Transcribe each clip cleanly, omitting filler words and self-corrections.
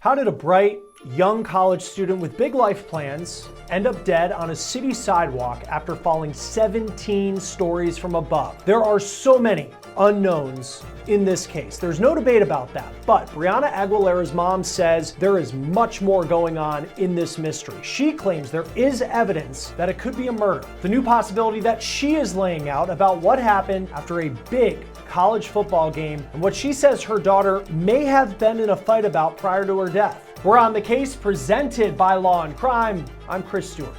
How did a bright, young college student with big life plans end up dead on a city sidewalk after falling 17 stories from above? There are so many unknowns in this case. There's no debate about that, but Breanna Aguilera's mom says there is much more going on in this mystery. She claims there is evidence that it could be a murder. The new possibility that she is laying out about what happened after a big college football game and what she says her daughter may have been in a fight about prior to her death. We're on The Case, presented by Law&Crime. I'm Chris Stewart.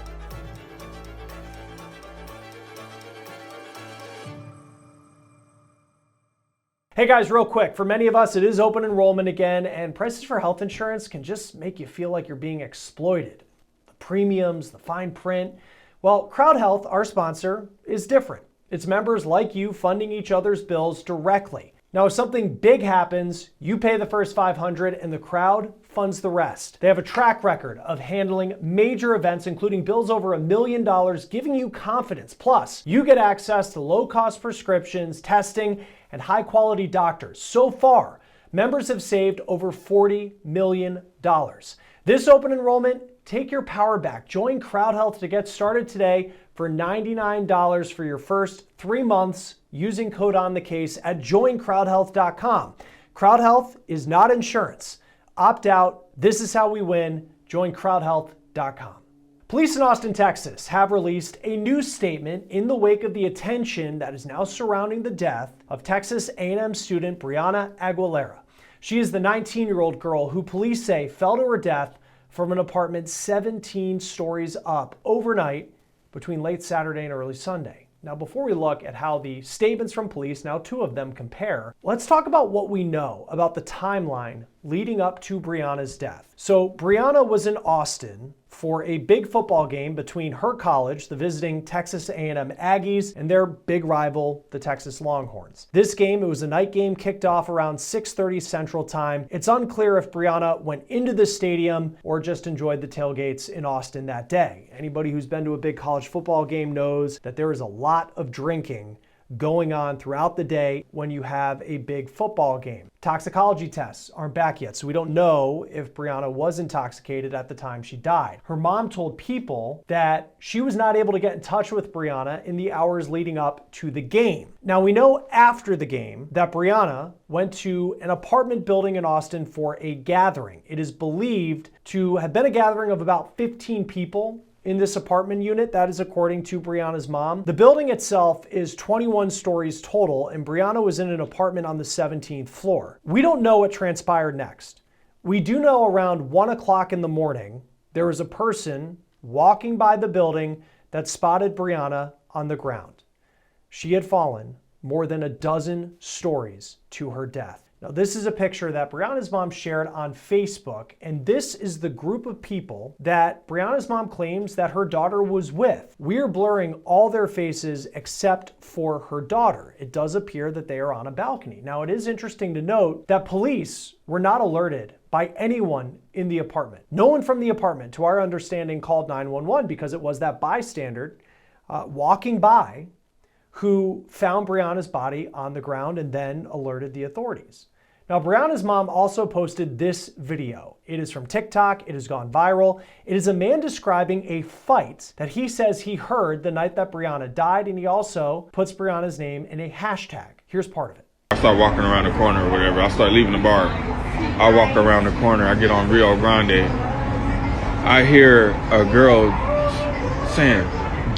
Hey guys, real quick, for many of us it is open enrollment again, and prices for health insurance can just make you feel like you're being exploited. The premiums, the fine print. Well, Crowd Health, our sponsor, is different. It's members like you funding each other's bills directly. Now, if something big happens, you pay the first $500 and the crowd funds the rest. They have a track record of handling major events, including bills over $1 million, giving you confidence. Plus, you get access to low-cost prescriptions, testing, and high-quality doctors. So far, members have saved over $40 million. This open enrollment, take your power back. Join Crowd Health to get started today for $99 for your first 3 months using code ONTHECASE at joincrowdhealth.com. Crowd Health is not insurance. Opt out. This is how we win. Join crowdhealth.com. Police in Austin, Texas have released a new statement in the wake of the attention that is now surrounding the death of Texas A&M student Breanna Aguilera. She is the 19-year-old girl who police say fell to her death from an apartment 17 stories up overnight between late Saturday and early Sunday. Now, before we look at how the statements from police, now 2 of them, compare, let's talk about what we know about the timeline leading up to Breanna's death. So Breanna was in Austin for a big football game between her college, the visiting Texas A&M Aggies, and their big rival, the Texas Longhorns. This game, it was a night game, kicked off around 6:30 Central Time. It's unclear if Breanna went into the stadium or just enjoyed the tailgates in Austin that day. Anybody who's been to a big college football game knows that there is a lot of drinking going on throughout the day when you have a big football game. Toxicology tests aren't back yet, so we don't know if Breanna was intoxicated at the time she died. Her mom told People that she was not able to get in touch with Breanna in the hours leading up to the game. Now, we know after the game that Breanna went to an apartment building in Austin for a gathering. It is believed to have been a gathering of about 15 people in this apartment unit. That is according to Breanna's mom. The building itself is 21 stories total, and Breanna was in an apartment on the 17th floor. We don't know what transpired next. We do know around 1 o'clock in the morning, there was a person walking by the building that spotted Breanna on the ground. She had fallen more than a dozen stories to her death. Now, this is a picture that Breanna's mom shared on Facebook, and this is the group of people that Breanna's mom claims that her daughter was with. We're blurring all their faces except for her daughter. It does appear that they are on a balcony. Now, it is interesting to note that police were not alerted by anyone in the apartment. No one from the apartment, to our understanding, called 911 because it was that bystander walking by who found Breanna's body on the ground and then alerted the authorities. Now, Breanna's mom also posted this video. It is from TikTok. It has gone viral. It is a man describing a fight that he says he heard the night that Breanna died, and he also puts Breanna's name in a hashtag. Here's part of it. I start walking around the corner or whatever. I start leaving the bar. I walk around the corner. I get on Rio Grande. I hear a girl saying,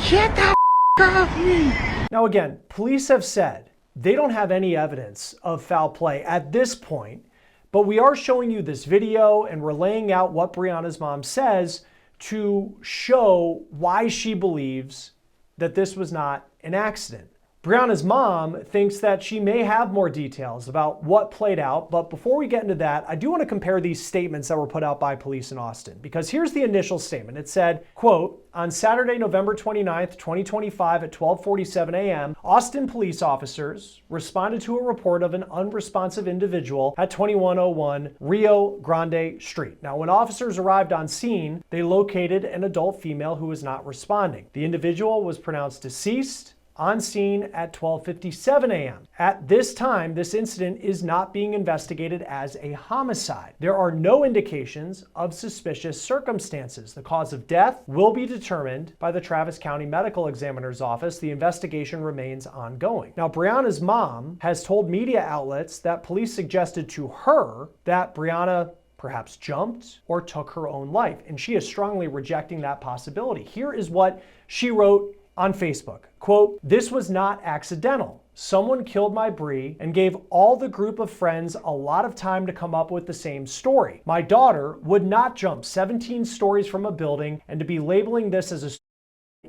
"Get the off me." Now, again, police have said they don't have any evidence of foul play at this point, but we are showing you this video and we're laying out what Breanna's mom says to show why she believes that this was not an accident. Breanna's mom thinks that she may have more details about what played out, but before we get into that, I do want to compare these statements that were put out by police in Austin, because here's the initial statement. It said, quote, "On Saturday, November 29th, 2025 at 12:47 a.m., Austin police officers responded to a report of an unresponsive individual at 2101 Rio Grande Street." Now, when officers arrived on scene, they located an adult female who was not responding. The individual was pronounced deceased on scene at 12:57 a.m. At this time, this incident is not being investigated as a homicide. There are no indications of suspicious circumstances. The cause of death will be determined by the Travis County Medical Examiner's Office. The investigation remains ongoing. Now, Breanna's mom has told media outlets that police suggested to her that Breanna perhaps jumped or took her own life, and she is strongly rejecting that possibility. Here is what she wrote on Facebook, quote, "This was not accidental. Someone killed my Bree and gave all the group of friends a lot of time to come up with the same story. My daughter would not jump 17 stories from a building, and to be labeling this as a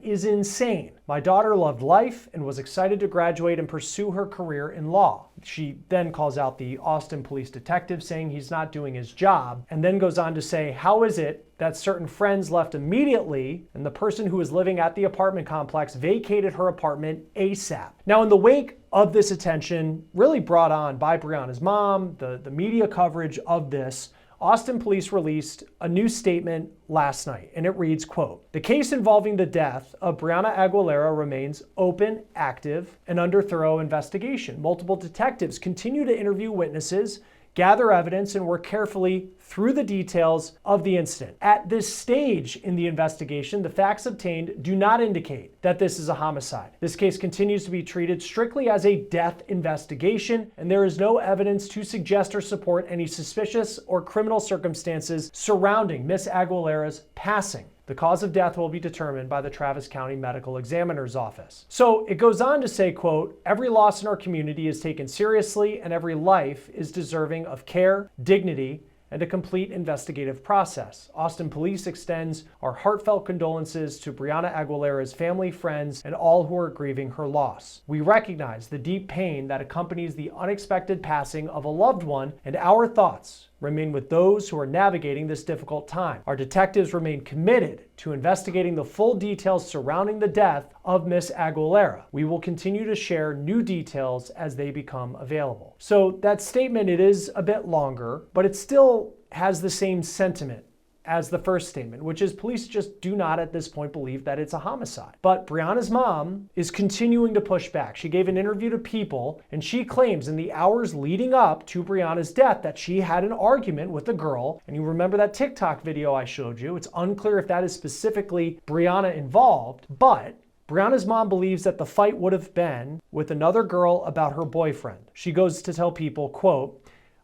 is insane. My daughter loved life and was excited to graduate and pursue her career in law." She then calls out the Austin police detective, saying he's not doing his job, and then goes on to say, "How is it that certain friends left immediately and the person who was living at the apartment complex vacated her apartment ASAP?" Now, in the wake of this attention, really brought on by Breanna's mom, the media coverage of this, Austin police released a new statement last night, and it reads, quote, "The case involving the death of Breanna Aguilera remains open, active, and under thorough investigation. Multiple detectives continue to interview witnesses, gather evidence, and work carefully through the details of the incident. At this stage in the investigation, the facts obtained do not indicate that this is a homicide. This case continues to be treated strictly as a death investigation, and there is no evidence to suggest or support any suspicious or criminal circumstances surrounding Miss Aguilera's passing. The cause of death will be determined by the Travis County Medical Examiner's Office." So it goes on to say, quote, "Every loss in our community is taken seriously, and every life is deserving of care, dignity, and a complete investigative process. Austin Police extends our heartfelt condolences to Breanna Aguilera's family, friends, and all who are grieving her loss. We recognize the deep pain that accompanies the unexpected passing of a loved one, and our thoughts remain with those who are navigating this difficult time. Our detectives remain committed to investigating the full details surrounding the death of Miss Aguilera. We will continue to share new details as they become available." So that statement, it is a bit longer, but it still has the same sentiment as the first statement, which is police just do not at this point believe that it's a homicide. But Breanna's mom is continuing to push back. She gave an interview to People, and she claims in the hours leading up to Breanna's death that she had an argument with a girl. And you remember that TikTok video I showed you. It's unclear if that is specifically Breanna involved, but Breanna's mom believes that the fight would have been with another girl about her boyfriend. She goes to tell People, quote,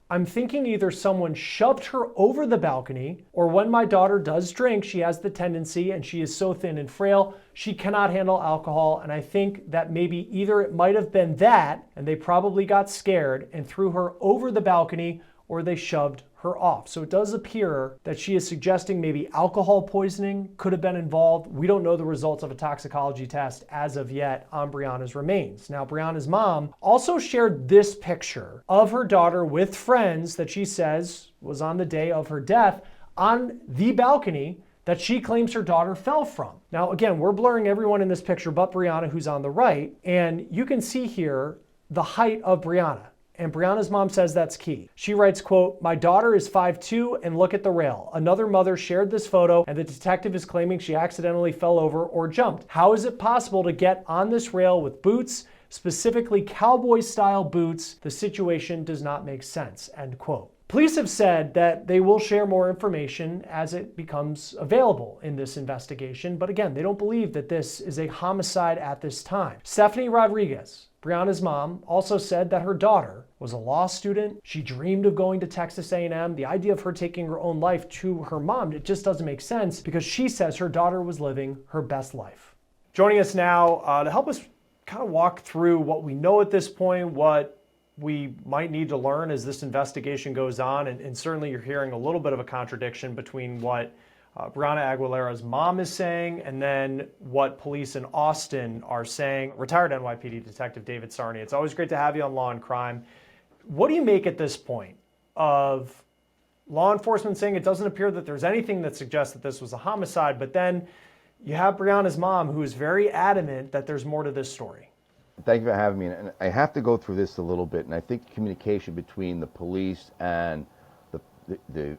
"I'm thinking either someone shoved her over the balcony, or when my daughter does drink, she has the tendency, and she is so thin and frail, she cannot handle alcohol. And I think that maybe either it might have been that, and they probably got scared and threw her over the balcony, or they shoved her off." So it does appear that she is suggesting maybe alcohol poisoning could have been involved. We don't know the results of a toxicology test as of yet on Breanna's remains. Now, Breanna's mom also shared this picture of her daughter with friends that she says was on the day of her death on the balcony that she claims her daughter fell from. Now, again, we're blurring everyone in this picture but Breanna, who's on the right, and you can see here the height of Breanna. And Breanna's mom says that's key. She writes, quote, "My daughter is 5'2", and look at the rail. Another mother shared this photo, and the detective is claiming she accidentally fell over or jumped. How is it possible to get on this rail with boots, specifically cowboy-style boots? The situation does not make sense," end quote. Police have said that they will share more information as it becomes available in this investigation, but again, they don't believe that this is a homicide at this time. Stephanie Rodriguez, Breanna's mom, also said that her daughter was a law student. She dreamed of going to Texas A&M. The idea of her taking her own life to her mom, it just doesn't make sense because she says her daughter was living her best life. Joining us now to help us kind of walk through what we know at this point, what we might need to learn as this investigation goes on, and certainly you're hearing a little bit of a contradiction between what Breanna Aguilera's mom is saying and then what police in Austin are saying. Retired NYPD Detective David Sarney, it's always great to have you on Law and Crime. What do you make at this point of law enforcement saying it doesn't appear that there's anything that suggests that this was a homicide, but then you have Breanna's mom who is very adamant that there's more to this story? Thank you for having me. And I have to go through this a little bit, and I think communication between the police and the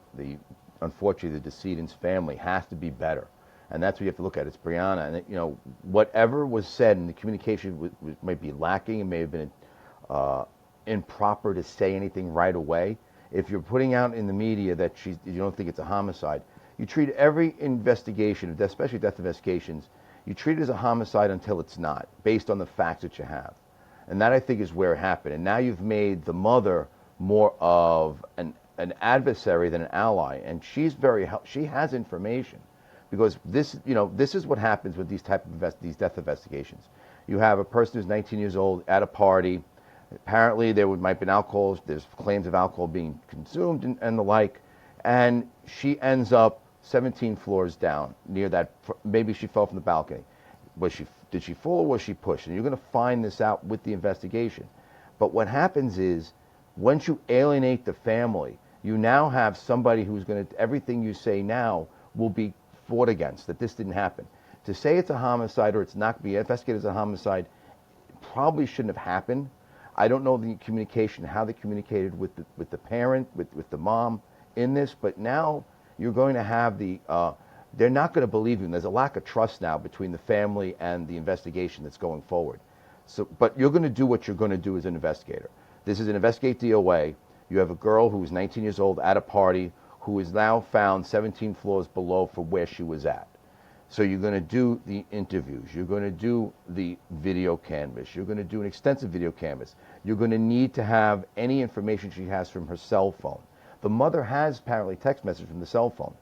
unfortunately, the decedent's family has to be better. And that's what you have to look at. It's Breanna. And, you know, whatever was said and the communication might be lacking, it may have been improper to say anything right away. If you're putting out in the media that you don't think it's a homicide, you treat every investigation, especially death investigations, you treat it as a homicide until it's not, based on the facts that you have. And that, I think, is where it happened. And now you've made the mother more of an adversary than an ally. And she has information. Because this is what happens with these death investigations. You have a person who's 19 years old at a party. Apparently, might have been alcohol. There's claims of alcohol being consumed and the like. And she ends up 17 floors down near that. Maybe she fell from the balcony. Did she fall or was she pushed? And you're going to find this out with the investigation. But what happens is, once you alienate the family, you now have somebody who's going to, everything you say now will be fought against, that this didn't happen. To say it's a homicide or it's not be investigated as a homicide probably shouldn't have happened. I don't know the communication, how they communicated with the parent, with the mom in this, but now you're going to have they're not going to believe you. And there's a lack of trust now between the family and the investigation that's going forward. So, but you're going to do what you're going to do as an investigator. This is an investigate DOA. You have a girl who is 19 years old at a party who is now found 17 floors below for where she was at. So you're going to do the interviews. You're going to do the video canvas. You're going to do an extensive video canvas. You're going to need to have any information she has from her cell phone. The mother has apparently text message from the cell phone.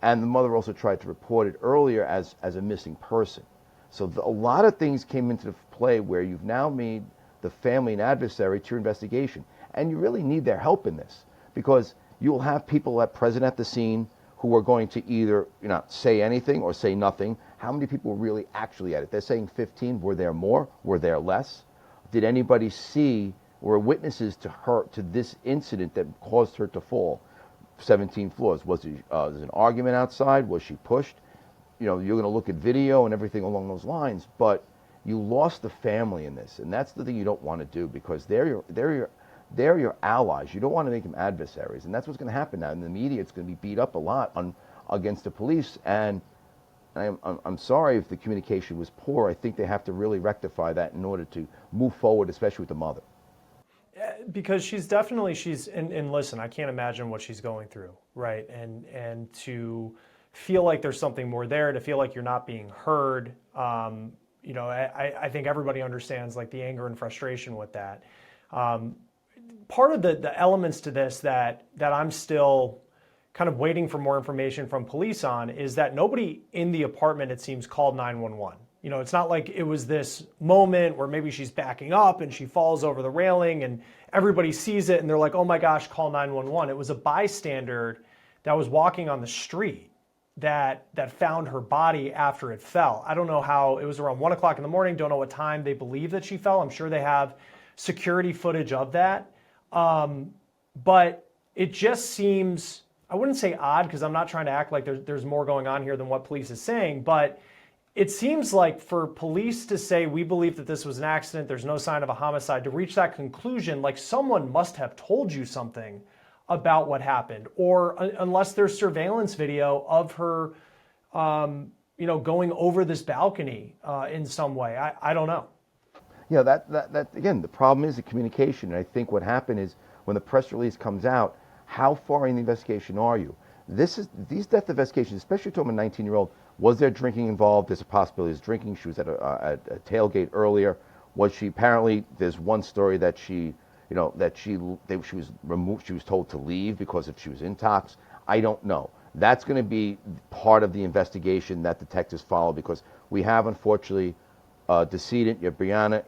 And the mother also tried to report it earlier as a missing person. So a lot of things came into play where you've now made the family an adversary to your investigation. And you really need their help in this, because you will have people present at the scene who are going to either say anything or say nothing. How many people were really actually at it? They're saying 15. Were there more? Were there less? Did anybody see or witnesses to this incident that caused her to fall 17 floors? Was there an argument outside? Was she pushed? You're going to look at video and everything along those lines, but you lost the family in this, and that's the thing you don't want to do, because they're your allies. You don't want to make them adversaries, and that's what's going to happen now. In the media, it's going to be beat up a lot against the police, and I'm sorry if the communication was poor. I think they have to really rectify that in order to move forward, especially with the mother. Because and listen, I can't imagine what she's going through, right? And to feel like there's something more there, to feel like you're not being heard. I think everybody understands like the anger and frustration with that. Part of the elements to this that I'm still kind of waiting for more information from police on is that nobody in the apartment, it seems, called 911. It's not like it was this moment where maybe she's backing up and she falls over the railing and everybody sees it and they're like, oh my gosh, call 911. It was a bystander that was walking on the street that found her body after it fell. I don't know how, it was around 1 o'clock in the morning. Don't know what time they believe that she fell. I'm sure they have security footage of that. But it just seems, I wouldn't say odd, because I'm not trying to act like there's more going on here than what police is saying, but it seems like for police to say, we believe that this was an accident, there's no sign of a homicide, to reach that conclusion, like someone must have told you something about what happened, or unless there's surveillance video of her, going over this balcony in some way. I don't know. Yeah, that again, the problem is the communication. And I think what happened is when the press release comes out, how far in the investigation are you? These death investigations, especially to a 19-year-old, was there drinking involved? There's a possibility of drinking. She was at a tailgate earlier. Was she, apparently, there's one story that she was removed. She was told to leave because if she was intox. I don't know. That's going to be part of the investigation that detectives follow, because we have, unfortunately, decedent, your Breanna,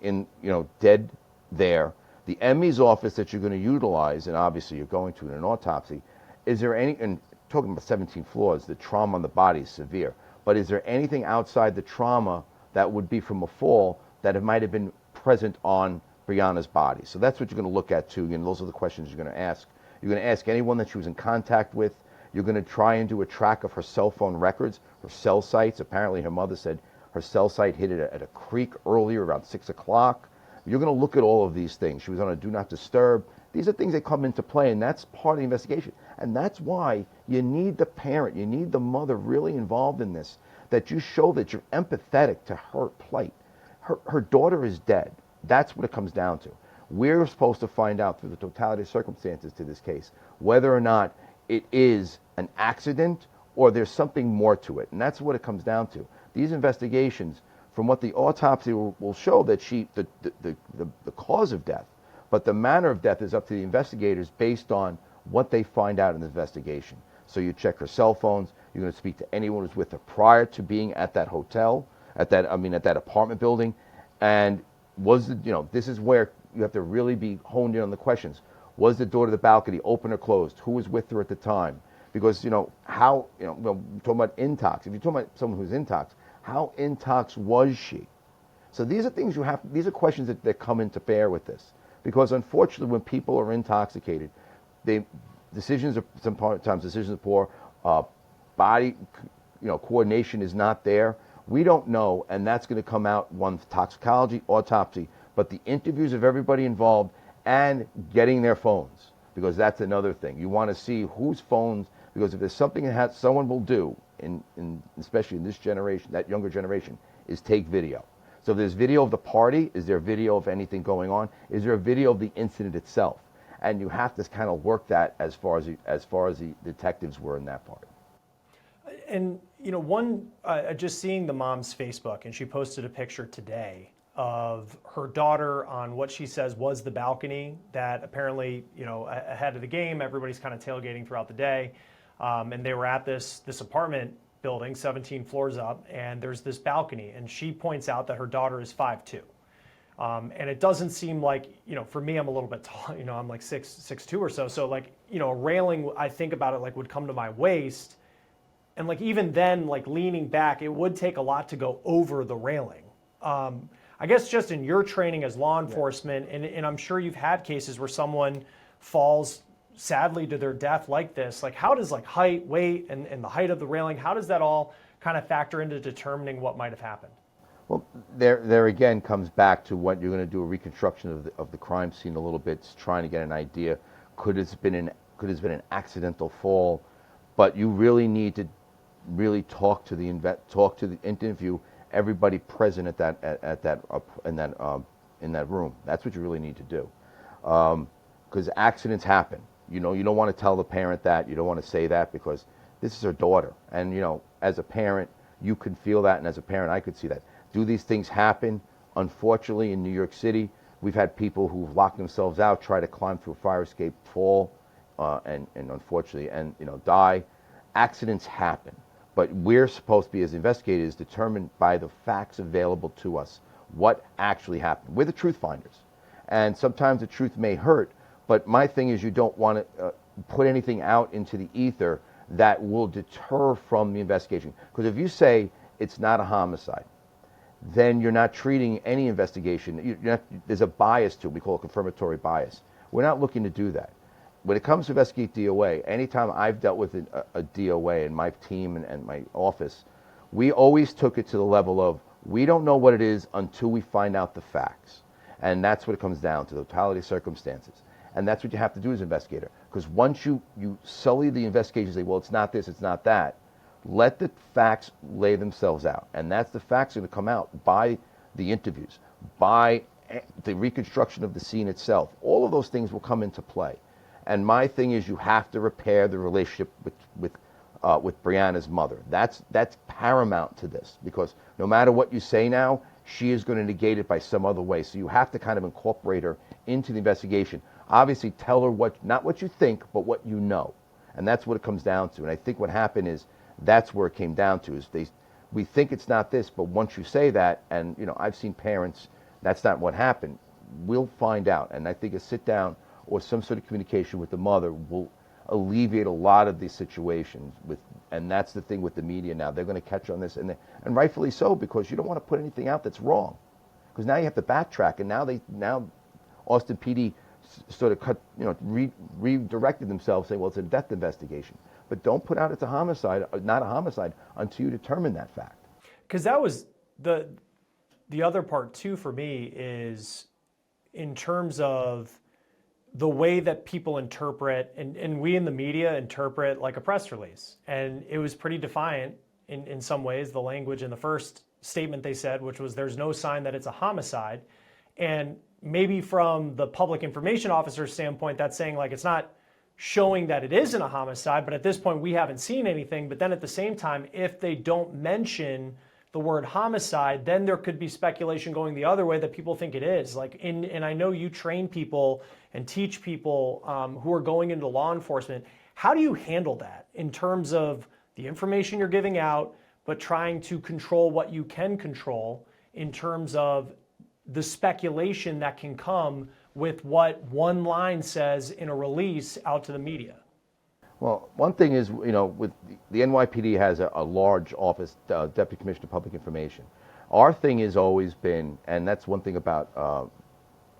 dead there. The ME's office that you're going to utilize, and obviously you're going to in an autopsy, is there any, and talking about 17 floors, the trauma on the body is severe, but is there anything outside the trauma that would be from a fall that it might have been present on Breanna's body? So that's what you're going to look at too, and those are the questions you're going to ask. You're going to ask anyone that she was in contact with. You're going to try and do a track of her cell phone records, her cell sites. Apparently her mother said her cell site hit it at a creek earlier, around 6 o'clock. You're going to look at all of these things. She was on a do not disturb. These are things that come into play, and that's part of the investigation. And that's why you need the parent, you need the mother really involved in this, that you show that you're empathetic to her plight. Her daughter is dead. That's what it comes down to. We're supposed to find out through the totality of circumstances to this case whether or not it is an accident or there's something more to it. And that's what it comes down to. These investigations, from what the autopsy will show, that the cause of death, but the manner of death is up to the investigators based on what they find out in the investigation. So you check her cell phones. You're going to speak to anyone who's with her prior to being at that hotel, at that apartment building, and this is where you have to really be honed in on the questions. Was the door to the balcony open or closed? Who was with her at the time? Because we're talking about intox. If you're talking about someone who's intox, how intox was she? So these are things these are questions that come into bear with this. Because unfortunately, when people are intoxicated, decisions are poor, body coordination is not there. We don't know, and that's going to come out once toxicology, autopsy, but the interviews of everybody involved and getting their phones, because that's another thing. You want to see whose phones, because if there's something that someone will do, especially in this generation, that younger generation, is take video. So if there's video of the party, is there video of anything going on? Is there a video of the incident itself? And you have to kind of work that as far as the detectives were in that part. And just seeing the mom's Facebook, and she posted a picture today of her daughter on what she says was the balcony that apparently, ahead of the game, everybody's kind of tailgating throughout the day, and they were at this apartment building, 17 floors up, and there's this balcony, and she points out that her daughter is 5'2". And it doesn't seem like, for me, I'm a little bit tall, I'm like 6'2" or so. So a railing, I think about it, would come to my waist. And even then, leaning back, it would take a lot to go over the railing. I guess just in your training as law enforcement, and I'm sure you've had cases where someone falls sadly to their death like this. How does height, weight, and the height of the railing, how does that all kind of factor into determining what might have happened? Well, there again comes back to what you're going to do, a reconstruction of the crime scene a little bit, trying to get an idea. Could it have been an accidental fall? But you really need to talk to the interview everybody present in that room. That's what you really need to do, because accidents happen. You don't want to tell the parent that. You don't want to say that, because this is her daughter, and as a parent you can feel that, and as a parent I could see that. Do these things happen? Unfortunately, in New York City, we've had people who've locked themselves out, try to climb through a fire escape, fall, and unfortunately, die. Accidents happen. But we're supposed to be, as investigators, determined by the facts available to us what actually happened. We're the truth finders. And sometimes the truth may hurt, but my thing is you don't want to put anything out into the ether that will deter from the investigation. Because if you say it's not a homicide, then you're not treating any investigation. There's a bias to it. We call it confirmatory bias. We're not looking to do that. When it comes to investigate DOA, anytime I've dealt with a DOA in my team and my office, we always took it to the level of, we don't know what it is until we find out the facts. And that's what it comes down to, the totality of circumstances. And that's what you have to do as an investigator. Because once you sully the investigation, say, well, it's not this, it's not that, let the facts lay themselves out. And that's the facts are going to come out by the interviews, by the reconstruction of the scene itself. All of those things will come into play. And my thing is, you have to repair the relationship with Breanna's mother. That's paramount to this, because no matter what you say now, she is going to negate it by some other way. So you have to kind of incorporate her into the investigation. Obviously, tell her not what you think, but what you know. And that's what it comes down to. And I think what happened is, that's where it came down to, is we think it's not this, but once you say that, and I've seen parents, that's not what happened. We'll find out. And I think a sit down or some sort of communication with the mother will alleviate a lot of these situations. And that's the thing with the media now. They're going to catch on this, and rightfully so, because you don't want to put anything out that's wrong. Because now you have to backtrack, and now Austin PD sort of redirected themselves, saying, well, it's a death investigation. But don't put out it's a homicide, not a homicide, until you determine that fact. Because that was the other part too for me, is in terms of the way that people interpret, and we in the media interpret like a press release. And it was pretty defiant in some ways, the language in the first statement they said, which was there's no sign that it's a homicide. And maybe from the public information officer's standpoint, that's saying like it's not showing that it isn't a homicide, but at this point we haven't seen anything. But then at the same time, if they don't mention the word homicide, then there could be speculation going the other way that people think it is. And I know you train people and teach people who are going into law enforcement. How do you handle that in terms of the information you're giving out, but trying to control what you can control in terms of the speculation that can come with what one line says in a release out to the media? Well, one thing is, with the NYPD has a large office, Deputy Commissioner of Public Information. Our thing has always been, and that's one thing about,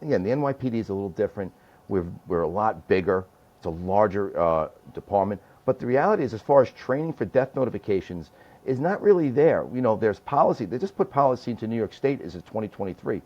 again, the NYPD is a little different. We're a lot bigger. It's a larger department. But the reality is, as far as training for death notifications, is not really there. There's policy. They just put policy into New York State as of 2023.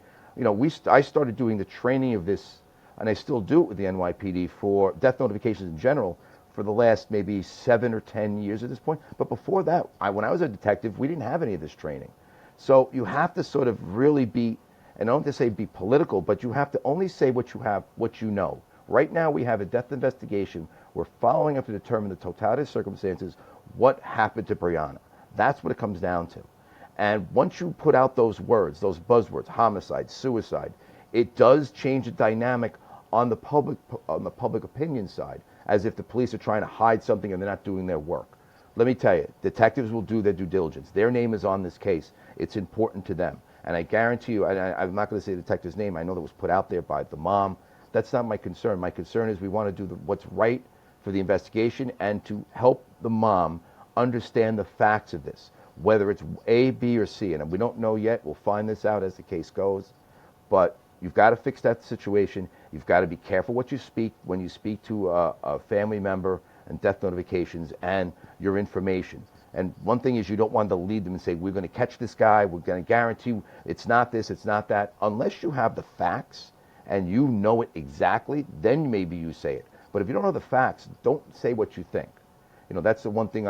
I started doing the training of this, and I still do it with the NYPD for death notifications in general for the last maybe 7 or 10 years at this point. But before that, when I was a detective, we didn't have any of this training. So you have to sort of really be, and I don't want to say be political, but you have to only say what you have, what you know. Right now we have a death investigation. We're following up to determine the totality of circumstances, what happened to Breanna. That's what it comes down to. And once you put out those words, those buzzwords, homicide, suicide, it does change the dynamic on the public opinion side, as if the police are trying to hide something and they're not doing their work. Let me tell you, detectives will do their due diligence. Their name is on this case. It's important to them. And I guarantee you, and I'm not going to say the detective's name, I know that was put out there by the mom. That's not my concern. My concern is we want to do what's right for the investigation and to help the mom understand the facts of this, whether it's A, B, or C. And we don't know yet. We'll find this out as the case goes. But you've got to fix that situation. You've got to be careful what you speak when you speak to a family member and death notifications and your information. And one thing is you don't want to lead them and say, we're going to catch this guy. We're going to guarantee you it's not this, it's not that. Unless you have the facts and you know it exactly, then maybe you say it. But if you don't know the facts, don't say what you think. That's the one thing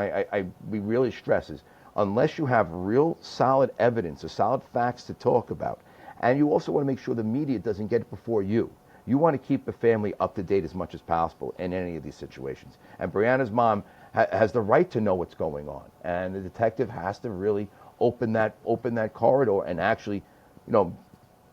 we really stress is unless you have real solid evidence or solid facts to talk about, and you also want to make sure the media doesn't get it before you. You want to keep the family up to date as much as possible in any of these situations. And Breanna's mom has the right to know what's going on, and the detective has to really open that corridor and actually,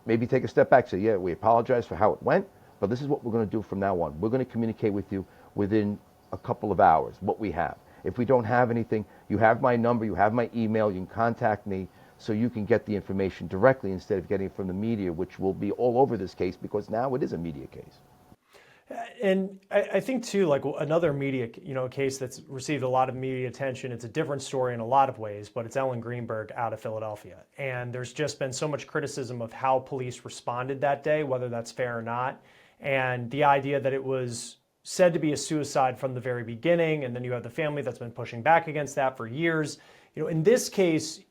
maybe take a step back. Say, yeah, we apologize for how it went, but this is what we're going to do from now on. We're going to communicate with you within a couple of hours what we have. If we don't have anything, you have my number, you have my email, you can contact me so you can get the information directly instead of getting it from the media, which will be all over this case because now it is a media case. And I think too, like another media, case that's received a lot of media attention. It's a different story in a lot of ways, but it's Ellen Greenberg out of Philadelphia. And there's just been so much criticism of how police responded that day, whether that's fair or not. And the idea that it was said to be a suicide from the very beginning, and then you have the family that's been pushing back against that for years. In this case,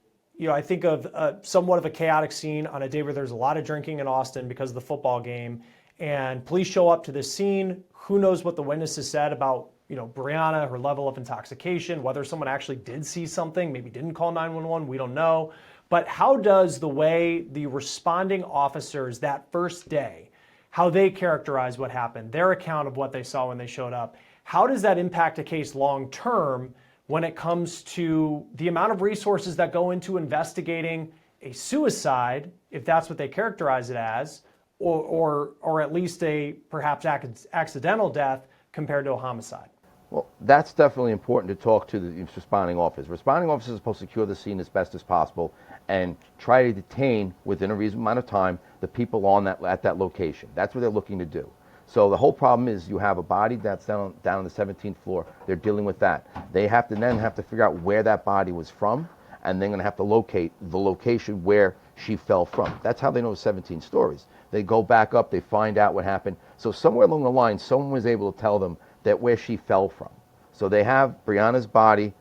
I think of somewhat of a chaotic scene on a day where there's a lot of drinking in Austin because of the football game, and police show up to this scene. Who knows what the witnesses said about, Breanna, her level of intoxication, whether someone actually did see something, maybe didn't call 911, we don't know. But how does the way the responding officers that first day, how they characterize what happened, their account of what they saw when they showed up, how does that impact a case long term when it comes to the amount of resources that go into investigating a suicide, if that's what they characterize it as, or at least a perhaps accidental death compared to a homicide? Well, that's definitely important to talk to the responding officers. Responding officers are supposed to secure the scene as best as possible and try to detain within a reasonable amount of time the people at that location. That's what they're looking to do. So the whole problem is you have a body that's down on the 17th floor. They're dealing with that. They have to figure out where that body was from, and they're going to have to locate the location where she fell from. That's how they know 17 stories. They go back up, they find out what happened. So somewhere along the line, someone was able to tell them that where she fell from. So they have Breanna's body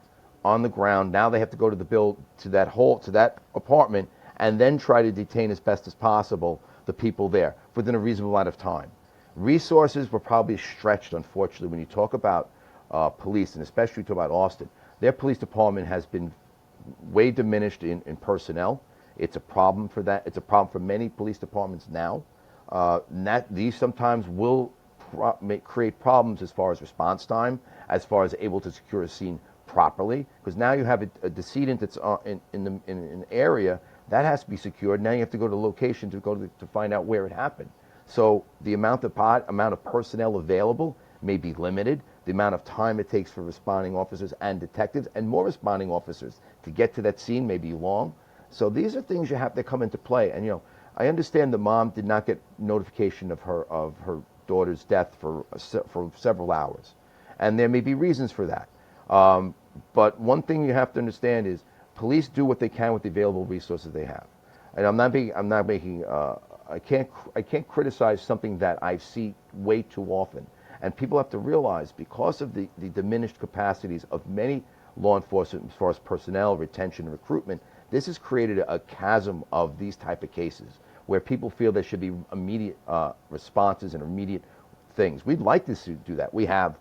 on the ground. Now they have to go to that apartment, and then try to detain as best as possible the people there within a reasonable amount of time. Resources were probably stretched, unfortunately, when you talk about police, and especially talk about Austin. Their police department has been way diminished in personnel. It's a problem for that. It's a problem for many police departments now. These sometimes will create problems as far as response time, as far as able to secure a scene properly, because now you have a decedent that's in an area that has to be secured. Now you have to go to the location to find out where it happened. So the amount of personnel available may be limited. The amount of time it takes for responding officers and detectives and more responding officers to get to that scene may be long. So these are things you have to come into play. And I understand the mom did not get notification of her daughter's death for several hours, and there may be reasons for that. But one thing you have to understand is police do what they can with the available resources they have. And I can't criticize something that I see way too often. And people have to realize, because of the diminished capacities of many law enforcement as far as personnel, retention, and recruitment, this has created a chasm of these type of cases where people feel there should be immediate responses and immediate things. We'd like to do that. We have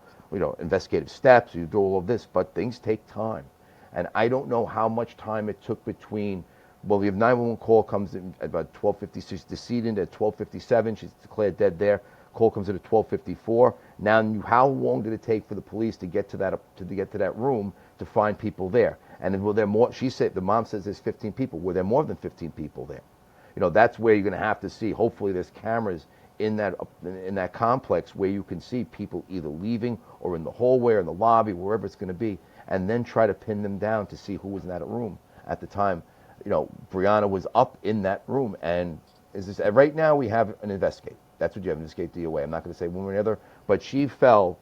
investigative steps, you do all of this, but things take time. And I don't know how much time it took between, we have 911 call comes in at about 12:56, decedent at 12:57, she's declared dead there. Call comes in at 12:54. Now, how long did it take for the police to get to that room to find people there? And then, were there more? She said, the mom says there's 15 people. Were there more than 15 people there? That's where you're going to have to see. Hopefully, there's cameras in that complex where you can see people either leaving or in the hallway or in the lobby, wherever it's going to be, and then try to pin them down to see who was in that room at the time. Breanna was up in that room, and right now we have an investigate. That's what you have, an escape DOA. I'm not going to say one way or the other, but she fell,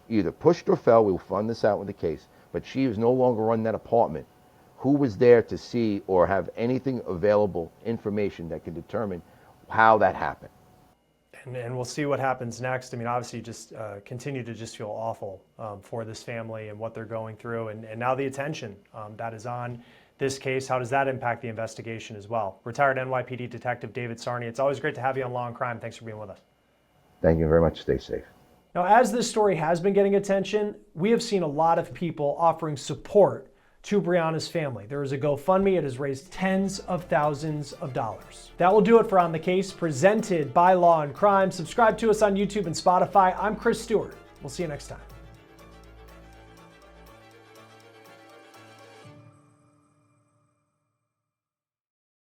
either pushed or fell. We'll find this out with the case. But she is no longer running that apartment. Who was there to see or have anything available information that can determine how that happened? And we'll see what happens next. I mean, obviously, just continue to just feel awful for this family and what they're going through, and now the attention that is on this case. How does that impact the investigation as well? Retired NYPD Detective David Sarney, it's always great to have you on Law and Crime. Thanks for being with us. Thank you very much. Stay safe. Now, as this story has been getting attention, we have seen a lot of people offering support to Breanna's family. There is a GoFundMe. It has raised tens of thousands of dollars. That will do it for On the Case, presented by Law and Crime. Subscribe to us on YouTube and Spotify. I'm Chris Stewart. We'll see you next time.